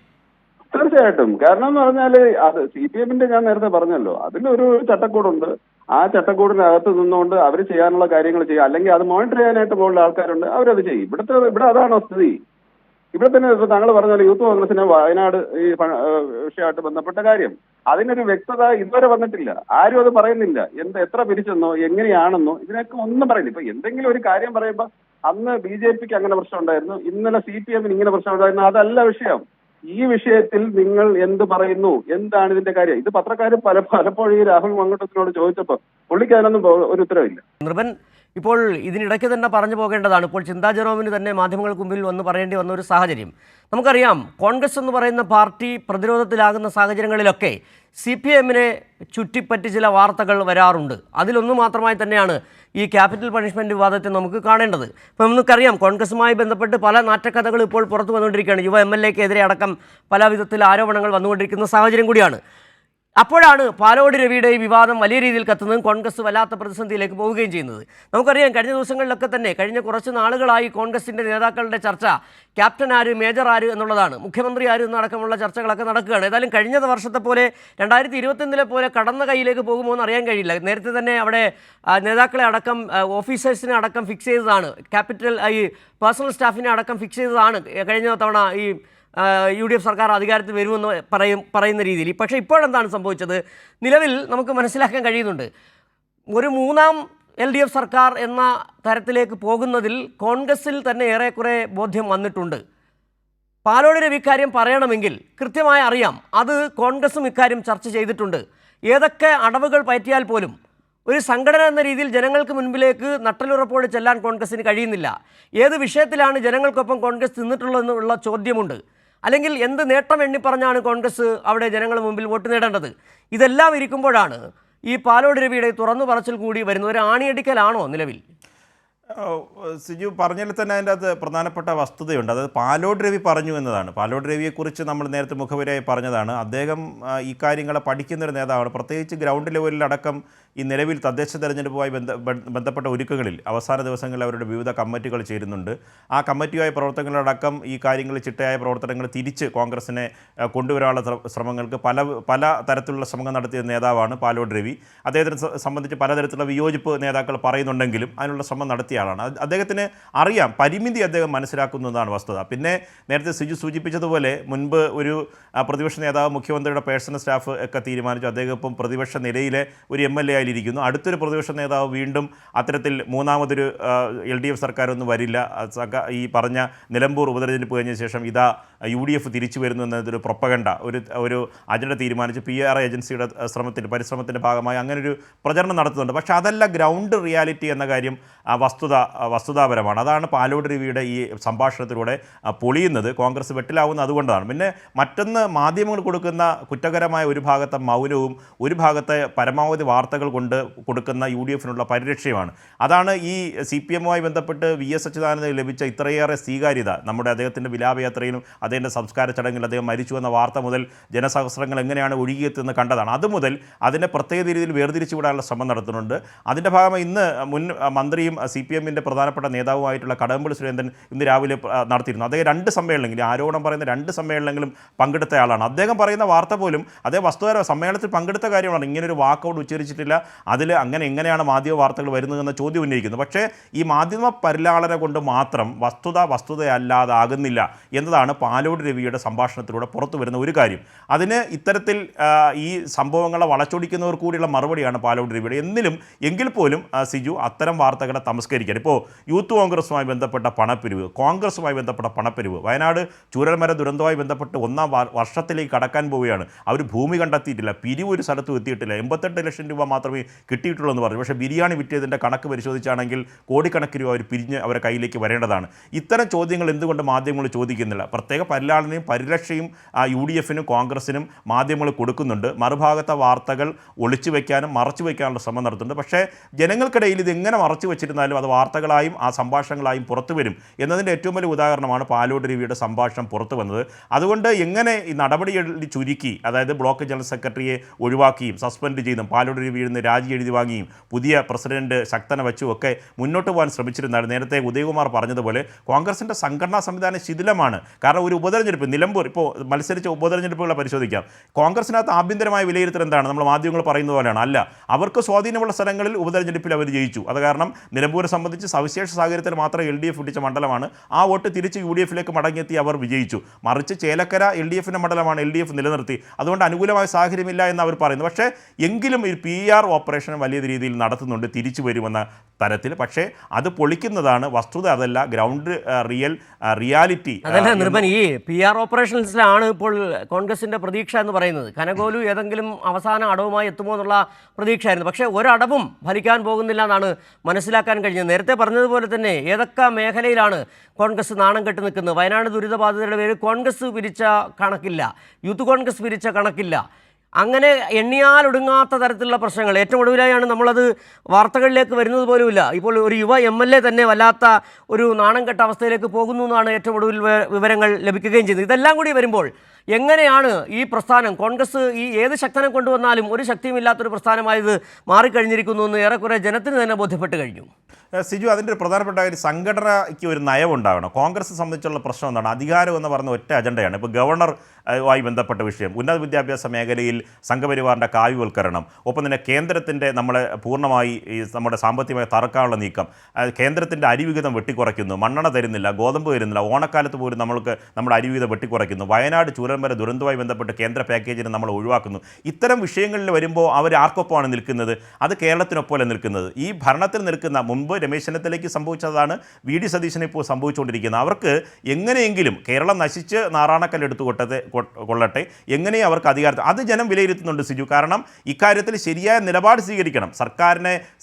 തീർച്ചയായിട്ടും. കാരണം എന്ന് പറഞ്ഞാല് അത് CPM-ന്റെ ഞാൻ നേരത്തെ പറഞ്ഞല്ലോ, അതിലൊരു ചട്ടക്കൂടുണ്ട്. ആ ചട്ടക്കൂടിനകത്ത് നിന്നുകൊണ്ട് അവർ ചെയ്യാനുള്ള കാര്യങ്ങൾ ചെയ്യുക, അല്ലെങ്കിൽ അത് മോണിറ്റർ ചെയ്യാനായിട്ട് പോകുന്ന ആൾക്കാരുണ്ട്, അവരത് ചെയ്യും. ഇവിടെ അതാണോ സ്ഥിതി? ഇവിടെ തന്നെ ഇപ്പൊ താങ്കൾ പറഞ്ഞാൽ യൂത്ത് കോൺഗ്രസിന് വയനാട് ഈ വിഷയമായിട്ട് ബന്ധപ്പെട്ട കാര്യം, അതിനൊരു വ്യക്തത ഇതുവരെ വന്നിട്ടില്ല. ആരും അത് പറയുന്നില്ല. എത്ര പിരിച്ചെന്നോ എങ്ങനെയാണെന്നോ ഇതിനൊക്കെ ഒന്നും പറയുന്നില്ല. ഇപ്പൊ എന്തെങ്കിലും ഒരു കാര്യം പറയുമ്പോൾ അന്ന് BJP-ക്ക് അങ്ങനെ പ്രശ്നം ഉണ്ടായിരുന്നു, ഇന്നലെ CPM-ന് ഇങ്ങനെ പ്രശ്നം ഉണ്ടായിരുന്നു, അതല്ല വിഷയം. ഈ വിഷയത്തിൽ നിങ്ങൾ എന്ത് പറയുന്നു, എന്താണ് ഇതിന്റെ കാര്യം? ഇത് പത്രക്കാർ പലപ്പോഴും ഈ രാഹുൽ മങ്കട്ടത്തിനോട് ചോദിച്ചപ്പോൾ പുള്ളിക്ക് അതിനൊന്നും ഒരു ഉത്തരവില്ല. നൃപൻ, ഇപ്പോൾ ഇതിനിടയ്ക്ക് തന്നെ പറഞ്ഞു പോകേണ്ടതാണ്. ഇപ്പോൾ ചിന്താ ജെറോമിന് തന്നെ മാധ്യമങ്ങൾക്ക് മുമ്പിൽ വന്ന് പറയേണ്ടി വന്ന ഒരു സാഹചര്യം നമുക്കറിയാം. കോൺഗ്രസ് എന്ന് പറയുന്ന പാർട്ടി പ്രതിരോധത്തിലാകുന്ന സാഹചര്യങ്ങളിലൊക്കെ CPM-നെ ചുറ്റിപ്പറ്റി ചില വാർത്തകൾ വരാറുണ്ട്. അതിലൊന്നു മാത്രമായി തന്നെയാണ് ഈ ക്യാപിറ്റൽ പണിഷ്മെൻറ്റ് വിവാദത്തെ നമുക്ക് കാണേണ്ടത്. ഇപ്പം നമുക്കറിയാം, കോൺഗ്രസുമായി ബന്ധപ്പെട്ട് പല നാറ്റക്കഥകൾ ഇപ്പോൾ പുറത്തു വന്നുകൊണ്ടിരിക്കുകയാണ്. യുവ MLA-ക്കെതിരെ അടക്കം പല വിധത്തിൽ ആരോപണങ്ങൾ വന്നുകൊണ്ടിരിക്കുന്ന സാഹചര്യം കൂടിയാണ്. അപ്പോഴാണ് പാലോട് രവിയുടെ ഈ വിവാദം വലിയ രീതിയിൽ കത്തുന്നതും കോൺഗ്രസ് വല്ലാത്ത പ്രതിസന്ധിയിലേക്ക് പോവുകയും ചെയ്യുന്നത്. നമുക്കറിയാം, കഴിഞ്ഞ ദിവസങ്ങളിലൊക്കെ തന്നെ കഴിഞ്ഞ കുറച്ച് നാളുകളായി കോൺഗ്രസിൻ്റെ നേതാക്കളുടെ ചർച്ച ക്യാപ്റ്റൻ ആര്, മേജർ ആര് എന്നുള്ളതാണ്. മുഖ്യമന്ത്രി ആര് എന്നടക്കമുള്ള ചർച്ചകളൊക്കെ നടക്കുകയാണ്. ഏതായാലും കഴിഞ്ഞ വർഷത്തെ പോലെ 2021 പോലെ കടന്ന കൈയിലേക്ക് പോകുമോ എന്ന് അറിയാൻ കഴിയില്ല. നേരത്തെ തന്നെ അവിടെ നേതാക്കളെ അടക്കം, ഓഫീസേഴ്സിനെ അടക്കം ഫിക്സ് ചെയ്തതാണ്, ക്യാപിറ്റൽ ഈ പേഴ്സണൽ സ്റ്റാഫിനെ അടക്കം ഫിക്സ് ചെയ്തതാണ് കഴിഞ്ഞ തവണ ഈ UDF സർക്കാർ അധികാരത്തിൽ വരുമെന്ന് പറയുന്ന രീതിയിൽ. പക്ഷേ ഇപ്പോഴെന്താണ് സംഭവിച്ചത്? നിലവിൽ നമുക്ക് മനസ്സിലാക്കാൻ കഴിയുന്നുണ്ട്, ഒരു മൂന്നാം LDF സർക്കാർ എന്ന തരത്തിലേക്ക് പോകുന്നതിൽ കോൺഗ്രസിൽ തന്നെ ഏറെക്കുറെ ബോധ്യം വന്നിട്ടുണ്ട്. പാലോട് രവി ഇക്കാര്യം പറയണമെങ്കിൽ കൃത്യമായി അറിയാം, അത് കോൺഗ്രസും ഇക്കാര്യം ചർച്ച ചെയ്തിട്ടുണ്ട്. ഏതൊക്കെ അടവുകൾ പയറ്റിയാൽ പോലും ഒരു സംഘടന എന്ന രീതിയിൽ ജനങ്ങൾക്ക് മുൻപിലേക്ക് നട്ടലുറപ്പോടെ ചെല്ലാൻ കോൺഗ്രസിന് കഴിയുന്നില്ല. ഏത് വിഷയത്തിലാണ് ജനങ്ങൾക്കൊപ്പം കോൺഗ്രസ് നിന്നിട്ടുള്ളതെന്നുള്ള ചോദ്യമുണ്ട്. അല്ലെങ്കിൽ എന്ത് നേട്ടം എണ്ണി പറഞ്ഞാണ് കോൺഗ്രസ് അവിടെ ജനങ്ങളുടെ മുമ്പിൽ വോട്ട് നേടേണ്ടത്? ഇതെല്ലാം ഇരിക്കുമ്പോഴാണ് ഈ പാലോട് രവിയുടെ തുറന്നു പറച്ചിൽ കൂടി വരുന്നത്. ഒരു ആണിയടിക്കലാണോ നിലവിൽ? സിജു പറഞ്ഞതിൽ തന്നെ അതിൻ്റെ അത് പ്രധാനപ്പെട്ട വസ്തുതയുണ്ട്. അതായത് പാലോട് രവി പറഞ്ഞു എന്നതാണ്. പാലോട് രവിയെക്കുറിച്ച് നമ്മൾ നേരത്തെ മുഖവരായി പറഞ്ഞതാണ്. അദ്ദേഹം ഈ കാര്യങ്ങളെ പഠിക്കുന്നൊരു നേതാവാണ്. പ്രത്യേകിച്ച് ഗ്രൗണ്ട് ലെവലിലടക്കം ഈ നിലവിൽ തദ്ദേശ തെരഞ്ഞെടുപ്പുമായി ബന്ധപ്പെട്ട ഒരുക്കങ്ങളിൽ അവസാന ദിവസങ്ങളിൽ അവരുടെ വിവിധ കമ്മിറ്റികൾ ചേരുന്നുണ്ട്. ആ കമ്മിറ്റിയായ പ്രവർത്തനങ്ങളടക്കം ഈ കാര്യങ്ങളിൽ ചിട്ടയായ പ്രവർത്തനങ്ങൾ തിരിച്ച് കോൺഗ്രസിനെ കൊണ്ടുവരാനുള്ള ശ്രമങ്ങൾക്ക് പല തരത്തിലുള്ള ശ്രമങ്ങൾ നടത്തിയ നേതാവാണ് പാലോട് രവി. അദ്ദേഹത്തിനെ സംബന്ധിച്ച് പലതരത്തിലുള്ള വിയോജിപ്പ് നേതാക്കൾ പറയുന്നുണ്ടെങ്കിലും അതിനുള്ള ശ്രമം നടത്തിയ ആളാണ്. അദ്ദേഹത്തിന് അറിയാം, പരിമിതി അദ്ദേഹം മനസ്സിലാക്കുന്നതാണ് വസ്തുത. പിന്നെ നേരത്തെ സിജു സൂചിപ്പിച്ചതുപോലെ മുൻപ് ഒരു പ്രതിപക്ഷ നേതാവ് മുഖ്യമന്ത്രിയുടെ പേഴ്സണൽ സ്റ്റാഫ് ഒക്കെ തീരുമാനിച്ചു. അദ്ദേഹം ഇപ്പം പ്രതിപക്ഷ നിരയിലെ ഒരു MLA ആയിരിക്കുന്നു. അടുത്തൊരു പ്രതിപക്ഷ നേതാവ് വീണ്ടും അത്തരത്തിൽ മൂന്നാമതൊരു LDF സർക്കാരൊന്നും വരില്ല, ഈ പറഞ്ഞ നിലമ്പൂർ ഉപതെരഞ്ഞെടുപ്പ് കഴിഞ്ഞ ശേഷം ഇതാ UDF തിരിച്ചു വരുന്നു എന്നതൊരു പ്രൊപ്പഗണ്ട ഒരു അജണ്ട തീരുമാനിച്ച് PR ഏജൻസിയുടെ പരിശ്രമത്തിൻ്റെ ഭാഗമായി അങ്ങനൊരു പ്രചരണം നടത്തുന്നുണ്ട്. പക്ഷേ അതല്ല ഗ്രൗണ്ട് റിയാലിറ്റി എന്ന കാര്യം വസ്തുതാപരമാണ്. അതാണ് പാലോട് രവിയുടെ ഈ സംഭാഷണത്തിലൂടെ പൊളിയുന്നത്, കോൺഗ്രസ് വെട്ടിലാവുന്നത് അതുകൊണ്ടാണ്. പിന്നെ മറ്റൊന്ന്, മാധ്യമങ്ങൾ കൊടുക്കുന്ന കുറ്റകരമായ ഒരു ഭാഗത്തെ മൗനവും ഒരു ഭാഗത്തെ പരമാവധി വാർത്തകൾ കൊണ്ട് കൊടുക്കുന്ന UDF-നുള്ള പരിരക്ഷയുമാണ്. അതാണ് ഈ CPM-മായി ബന്ധപ്പെട്ട് VS അച്യുതാനന്ദന് ലഭിച്ച ഇത്രയേറെ സ്വീകാര്യത. നമ്മുടെ അദ്ദേഹത്തിൻ്റെ വിലാപയാത്രയിലും അദ്ദേഹത്തിൻ്റെ സംസ്കാര ചടങ്ങിൽ അദ്ദേഹം മരിച്ചു എന്ന വാർത്ത മുതൽ ജനസഹസ്രങ്ങൾ എങ്ങനെയാണ് ഒഴുകിയെത്തുന്നത് കണ്ടതാണ്. അതുമുതൽ അതിനെ പ്രത്യേക രീതിയിൽ വേർതിരിച്ചു വിടാനുള്ള ശ്രമം നടത്തുന്നുണ്ട്. അതിൻ്റെ ഭാഗമായി ഇന്ന് മുൻ മന്ത്രിയും CPM-ൻ്റെ പ്രധാനപ്പെട്ട നേതാവുമായിട്ടുള്ള കടകംപള്ളി സുരേന്ദ്രൻ ഇന്ന് രാവിലെ നടത്തിയിരുന്നു. അദ്ദേഹം 2 സമ്മേളനങ്ങളിൽ, ആരോപണം പറയുന്ന 2 സമ്മേളനങ്ങളും പങ്കെടുത്ത ആളാണ്. അദ്ദേഹം പറയുന്ന വാർത്ത പോലും അദ്ദേഹം വസ്തുതപരമായ സമ്മേളനത്തിൽ പങ്കെടുത്ത കാര്യമാണ്. ഇങ്ങനൊരു വാക്കൗട്ട് ഉച്ചരിച്ചിട്ടില്ല, അതിൽ എങ്ങനെയാണ് മാധ്യമ വാർത്തകൾ വരുന്നതെന്ന ചോദ്യം ഉന്നയിക്കുന്നു. പക്ഷേ ഈ മാധ്യമ പരിലാളന കൊണ്ട് മാത്രം വസ്തുതയല്ലാതാകുന്നില്ല എന്നതാണ് പാലോട് രവിയുടെ സംഭാഷണത്തിലൂടെ പുറത്തു വരുന്ന ഒരു കാര്യം. അതിന് ഇത്തരത്തിൽ ഈ സംഭവങ്ങളെ വളച്ചൊടിക്കുന്നവർ കൂടിയുള്ള മറുപടിയാണ് പാലോട് രവിയുടെ. എങ്കിൽ പോലും സിജു അത്തരം വാർത്തകളെ തമസ്കരിക്കാൻ, ഇപ്പോൾ യൂത്ത് കോൺഗ്രസുമായി ബന്ധപ്പെട്ട പണപ്പിരിവ്, കോൺഗ്രസുമായി ബന്ധപ്പെട്ട പണപ്പിരിവ്, വയനാട് ചൂരൽമര ദുരന്തവുമായി ബന്ധപ്പെട്ട് 1-ാം വർഷത്തിലേക്ക് കടക്കാൻ പോവുകയാണ്. അവർ ഭൂമി കണ്ടെത്തിയിട്ടില്ല, പിരിവ് ഒരു സ്ഥലത്തും എത്തിയിട്ടില്ല, 88 ലക്ഷം രൂപ മാത്രമേ കിട്ടിയിട്ടുള്ളൂ എന്ന് പറഞ്ഞു. പക്ഷേ ബിരിയാണി വിറ്റിയതിൻ്റെ കണക്ക് പരിശോധിച്ചാണെങ്കിൽ കോടിക്കണക്കിന് രൂപ അവർ പിരിഞ്ഞ് അവരുടെ കയ്യിലേക്ക് വരേണ്ടതാണ്. ഇത്തരം ചോദ്യങ്ങൾ എന്തുകൊണ്ട് മാധ്യമങ്ങൾ ചോദിക്കുന്നില്ല? പ്രത്യേക പരിലാളനയും പരിരക്ഷയും UDF-നും കോൺഗ്രസിനും മാധ്യമങ്ങൾ കൊടുക്കുന്നുണ്ട്. മറുഭാഗത്തെ വാർത്തകൾ ഒളിച്ചു വയ്ക്കാനും മറച്ചു വയ്ക്കാനുള്ള ശ്രമം നടത്തുന്നുണ്ട്. പക്ഷേ ജനങ്ങൾക്കിടയിൽ ഇത് എങ്ങനെ മറച്ചു വെച്ചിരുന്നാലും അത് വാർത്തകളായും ആ സംഭാഷണങ്ങളായും പുറത്തു വരും എന്നതിൻ്റെ ഏറ്റവും വലിയ ഉദാഹരണമാണ് പാലോട് രവിയുടെ സംഭാഷണം പുറത്തു വന്നത്. അതുകൊണ്ട് എങ്ങനെ ഈ നടപടി ചുരുക്കി, അതായത് ബ്ലോക്ക് ജനറൽ സെക്രട്ടറിയെ ഒഴിവാക്കിയും സസ്പെൻഡ് ചെയ്തും പാലോട് രവിയിൽ നിന്ന് രാജി എഴുതി വാങ്ങിയും പുതിയ പ്രസിഡന്റ് ശക്തനെ വെച്ചും ഒക്കെ മുന്നോട്ട് പോകാൻ ശ്രമിച്ചിരുന്നാലും നേരത്തെ ഉദയകുമാർ പറഞ്ഞതുപോലെ കോൺഗ്രസിൻ്റെ സംഘടനാ സംവിധാനം ശിഥിലമാണ്. കാരണം ഒരു ഉപതെരഞ്ഞെടുപ്പ്, നിലമ്പൂർ ഇപ്പോൾ മത്സരിച്ച ഉപതെരഞ്ഞെടുപ്പുകളെ പരിശോധിക്കാം. കോൺഗ്രസിനകത്ത് ആഭ്യന്തരമായ വിലയിരുത്തൽ എന്താണ്? നമ്മൾ മാധ്യമങ്ങൾ പറയുന്നത് പോലെയാണ്. അല്ല, അവർക്ക് സ്വാധീനമുള്ള സ്ഥലങ്ങളിൽ ഉപതെരഞ്ഞെടുപ്പിൽ അവർ ജയിച്ചു. അത് കാരണം നിലമ്പൂരെ സംബന്ധിച്ച് സവിശേഷ സാഹചര്യത്തിൽ മാത്രം LDF പിടിച്ച മണ്ഡലമാണ്. ആ വോട്ട് തിരിച്ച് UDF-ലേക്ക് മടങ്ങിയെത്തി അവർ വിജയിച്ചു. മറിച്ച് ചേലക്കര LDF-ൻ്റെ മണ്ഡലമാണ്, LDF നിലനിർത്തി. അതുകൊണ്ട് അനുകൂലമായ സാഹചര്യമില്ല എന്ന് അവർ പറയുന്നു. പക്ഷേ എങ്കിലും ഈ PR ഓപ്പറേഷൻ വലിയ രീതിയിൽ നടത്തുന്നുണ്ട്, തിരിച്ചു വരുമെന്ന തരത്തിൽ. പക്ഷേ അത് പൊളിക്കുന്നതാണ് വസ്തുത, അതല്ല ഗ്രൗണ്ട് റിയാലിറ്റി. അതല്ല നിർഭൻ, ഈ PR ഓപ്പറേഷൻസിലാണ് ഇപ്പോൾ കോൺഗ്രസിന്റെ പ്രതീക്ഷ എന്ന് പറയുന്നത്. കനകോലു ഏതെങ്കിലും അവസാന അടവുമായി എത്തുമോ എന്നുള്ള പ്രതീക്ഷയായിരുന്നു. പക്ഷേ ഒരടവും ഫലിക്കാൻ പോകുന്നില്ല എന്നാണ് മനസ്സിലാക്കാൻ കഴിഞ്ഞത്. നേരത്തെ പറഞ്ഞതുപോലെ തന്നെ ഏതൊക്കെ മേഖലയിലാണ് കോൺഗ്രസ് നാണം കെട്ട് നിൽക്കുന്നത്. വയനാട് ദുരിതബാധിതരുടെ പേരിൽ കോൺഗ്രസ് പിരിച്ച കണക്കില്ല, യൂത്ത് കോൺഗ്രസ് പിരിച്ച കണക്കില്ല. അങ്ങനെ എണ്ണിയാൽ ഒടുങ്ങാത്ത തരത്തിലുള്ള പ്രശ്നങ്ങൾ. ഏറ്റവും ഒടുവിലായാണ് നമ്മളത് വാർത്തകളിലേക്ക് വരുന്നത് പോലുമില്ല. ഇപ്പോൾ ഒരു യുവ MLA തന്നെ വല്ലാത്ത ഒരു നാണം കെട്ട അവസ്ഥയിലേക്ക് പോകുന്നു എന്നാണ് ഏറ്റവും ഒടുവിൽ വിവരങ്ങൾ ലഭിക്കുകയും ചെയ്തത്. ഇതെല്ലാം കൂടി വരുമ്പോൾ എങ്ങനെയാണ് ഈ പ്രസ്ഥാനം, കോൺഗ്രസ് ഈ ഏത് ശക്തനെ കൊണ്ടുവന്നാലും ഒരു ശക്തിയുമില്ലാത്തൊരു പ്രസ്ഥാനമായത് മാറിക്കഴിഞ്ഞിരിക്കുന്നു എന്ന് ഏറെക്കുറെ ജനത്തിന് തന്നെ ബോധ്യപ്പെട്ട് കഴിഞ്ഞു. സിജു, അതിൻ്റെ ഒരു പ്രധാനപ്പെട്ട ഒരു സംഘടനയ്ക്ക് ഒരു നയമുണ്ടാകണം. കോൺഗ്രസ് സംബന്ധിച്ചുള്ള പ്രശ്നം എന്താണ്? അധികാരം എന്ന് പറഞ്ഞ ഒറ്റ അജണ്ടയാണ്. ഇപ്പോൾ ഗവർണറുമായി ബന്ധപ്പെട്ട വിഷയം, ഉന്നത വിദ്യാഭ്യാസ മേഖലയിൽ സംഘപരിവാറിൻ്റെ കാവ്യവൽക്കരണം, ഒപ്പം തന്നെ കേന്ദ്രത്തിൻ്റെ നമ്മളെ പൂർണ്ണമായി നമ്മുടെ സാമ്പത്തികമായി തറക്കാനുള്ള നീക്കം, കേന്ദ്രത്തിൻ്റെ അരിവിഹിതം വെട്ടിക്കുറയ്ക്കുന്നു, മണ്ണെണ്ണ തരുന്നില്ല, ഗോതമ്പ് തരുന്നില്ല, ഓണക്കാലത്ത് പോലും നമ്മൾക്ക് നമ്മുടെ അരിവിഹിതം വെട്ടിക്കുറയ്ക്കുന്നു, വയനാട് ചൂരൽമല ദുരന്തവുമായി ബന്ധപ്പെട്ട് കേന്ദ്ര പാക്കേജിന് നമ്മൾ ഒഴിവാക്കുന്നു. ഇത്തരം വിഷയങ്ങളിൽ വരുമ്പോൾ അവർ ആർക്കൊപ്പമാണ് നിൽക്കുന്നത്? അത് കേരളത്തിനൊപ്പമല്ല നിൽക്കുന്നത്. ഈ ഭരണത്തിൽ നിൽക്കുന്ന, മുൻപ് രമേശ് ചെന്നിത്തലയ്ക്ക് സംഭവിച്ചതാണ് VD സതീശന് ഇപ്പോൾ സംഭവിച്ചുകൊണ്ടിരിക്കുന്നത്. അവർക്ക് എങ്ങനെയെങ്കിലും കേരളം നശിച്ച് നാറാണക്കല്ലെടുത്ത് കൊള്ളട്ടെ, എങ്ങനെയും അവർക്ക് അധികാരത്തിൽ, അത് ജനം വിലയിരുത്തുന്നുണ്ട് സിജു. കാരണം ഇക്കാര്യത്തിൽ ശരിയായ നിലപാട് സ്വീകരിക്കണം.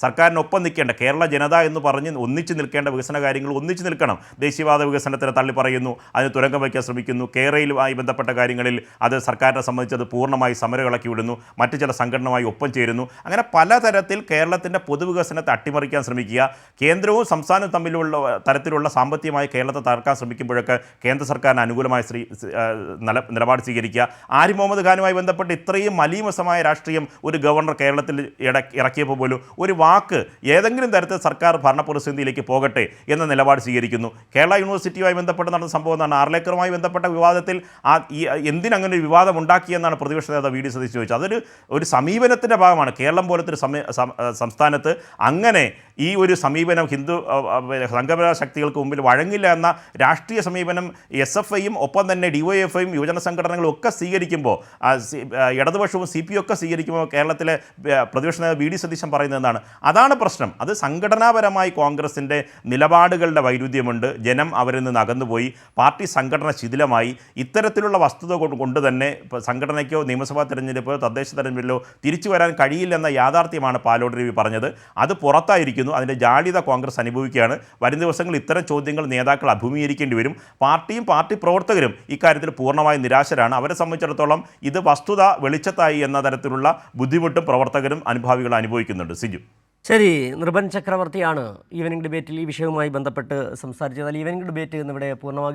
സർക്കാരിനൊപ്പം നിൽക്കേണ്ട കേരള ജനത എന്ന് പറഞ്ഞ് ഒന്നിച്ച് നിൽക്കേണ്ട വികസന കാര്യങ്ങൾ ഒന്നിച്ച് നിൽക്കണം. ദേശീയവാദ വികസനത്തിന് തള്ളി പറയുന്നു, അതിന് തുരങ്കം വയ്ക്കാൻ ശ്രമിക്കുന്നു. കേരളയുമായി ബന്ധപ്പെട്ട കാര്യങ്ങളിൽ അത് സർക്കാരിനെ സംബന്ധിച്ച് അത് പൂർണ്ണമായി സമരമിളക്കി വിടുന്നു, മറ്റു ചില സംഘടനയുമായി ഒപ്പം ചേരുന്നു. അങ്ങനെ പലതരത്തിൽ കേരളത്തിൻ്റെ പൊതുവികസനത്തെ അട്ടിമറിക്കാൻ ശ്രമിക്കുക. കേന്ദ്രവും സംസ്ഥാനവും തമ്മിലുള്ള തരത്തിലുള്ള സാമ്പത്തികമായി കേരളത്തെ തകർക്കാൻ ശ്രമിക്കുമ്പോഴൊക്കെ കേന്ദ്ര സർക്കാരിന് അനുകൂലമായ നിലപാട് സ്വീകരിക്കുക. ആരിഫ് മുഹമ്മദ് ഖാനുമായി ബന്ധപ്പെട്ട് ഇത്രയും മലീമസമായ രാഷ്ട്രീയം ഒരു ഗവർണർ കേരളത്തിൽ ഇറക്കിയപ്പോൾ പോലും ഒരു വാക്ക് ഏതെങ്കിലും തരത്തിൽ സർക്കാർ ഭരണപ്രതിസന്ധിയിലേക്ക് പോകട്ടെ എന്ന നിലപാട് സ്വീകരിക്കുന്നു. കേരള യൂണിവേഴ്സിറ്റിയുമായി ബന്ധപ്പെട്ട് നടന്ന സംഭവം എന്നാണ്, ആർലേക്കറുമായി ബന്ധപ്പെട്ട വിവാദത്തിൽ എന്തിനങ്ങനെ ഒരു വിവാദം ഉണ്ടാക്കിയെന്നാണ് പ്രതിപക്ഷ നേതാവ് VD സതീശ് ചോദിച്ചത്. അതൊരു സമീപനത്തിൻ്റെ ഭാഗമാണ്. കേരളം പോലത്തെ ഒരു സംസ്ഥാനത്ത് അങ്ങനെ ഈ ഒരു സമീപനം ഹിന്ദു സംഘപരിവാര ശക്തികൾക്ക് മുമ്പിൽ വഴങ്ങില്ല എന്ന രാഷ്ട്രീയ സമീപനം SFIയും ഒപ്പം തന്നെ DYFIയും യുവജന സംഘടനകളും ഒക്കെ സ്വീകരിക്കുമ്പോൾ, ഇടതുപക്ഷവും CPI ഒക്കെ സ്വീകരിക്കുമ്പോൾ കേരളത്തിലെ പ്രതിപക്ഷ നേതാവ് VD സതീശൻ പറയുന്നതെന്നാണ്. അതാണ് പ്രശ്നം. അത് സംഘടനാപരമായി കോൺഗ്രസിൻ്റെ നിലപാടുകളുടെ വൈരുദ്ധ്യമുണ്ട്. ജനം അവരിൽ നിന്ന് അകന്നുപോയി, പാർട്ടി സംഘടന ശിഥിലമായി. ഇത്തരത്തിലുള്ള വസ്തുത കൊണ്ട് തന്നെ സംഘടനയ്ക്കോ നിയമസഭാ തെരഞ്ഞെടുപ്പോ തദ്ദേശ തെരഞ്ഞെടുപ്പിലോ തിരിച്ചു വരാൻ കഴിയില്ലെന്ന യാഥാർത്ഥ്യമാണ് പാലോട് രവി പറഞ്ഞത്. അത് പുറത്തായിരിക്കുന്നു. അതിൻ്റെ ജാള്യത കോൺഗ്രസ് അനുഭവിക്കുകയാണ്. വരും ദിവസങ്ങളിൽ ഇത്തരം ചോദ്യങ്ങൾ നേതാക്കൾ അഭിമുഖീകരിക്കേണ്ടി വരും. പാർട്ടിയും പാർട്ടി പ്രവർത്തകരും ഇക്കാര്യത്തിൽ പൂർണ്ണമായി നിരാശരാണ്. അവരെ സംബന്ധിച്ചിടത്തോളം ഇത് വസ്തുത വെളിച്ചത്തായി എന്ന തരത്തിലുള്ള ബുദ്ധിമുട്ടും പ്രവർത്തകരും അനുഭാവികളും അനുഭവിക്കുന്നുണ്ട്. സിജു, ശരി. നിർഭൻ ചക്രവർത്തിയാണ് ഈവനിംഗ് ഡിബേറ്റിൽ ഈ വിഷയവുമായി ബന്ധപ്പെട്ട് സംസാരിച്ചത്. ഈവനിംഗ് ഡിബേറ്റ് ഇന്നിവിടെ പൂർണ്ണമാകുകയാണ്.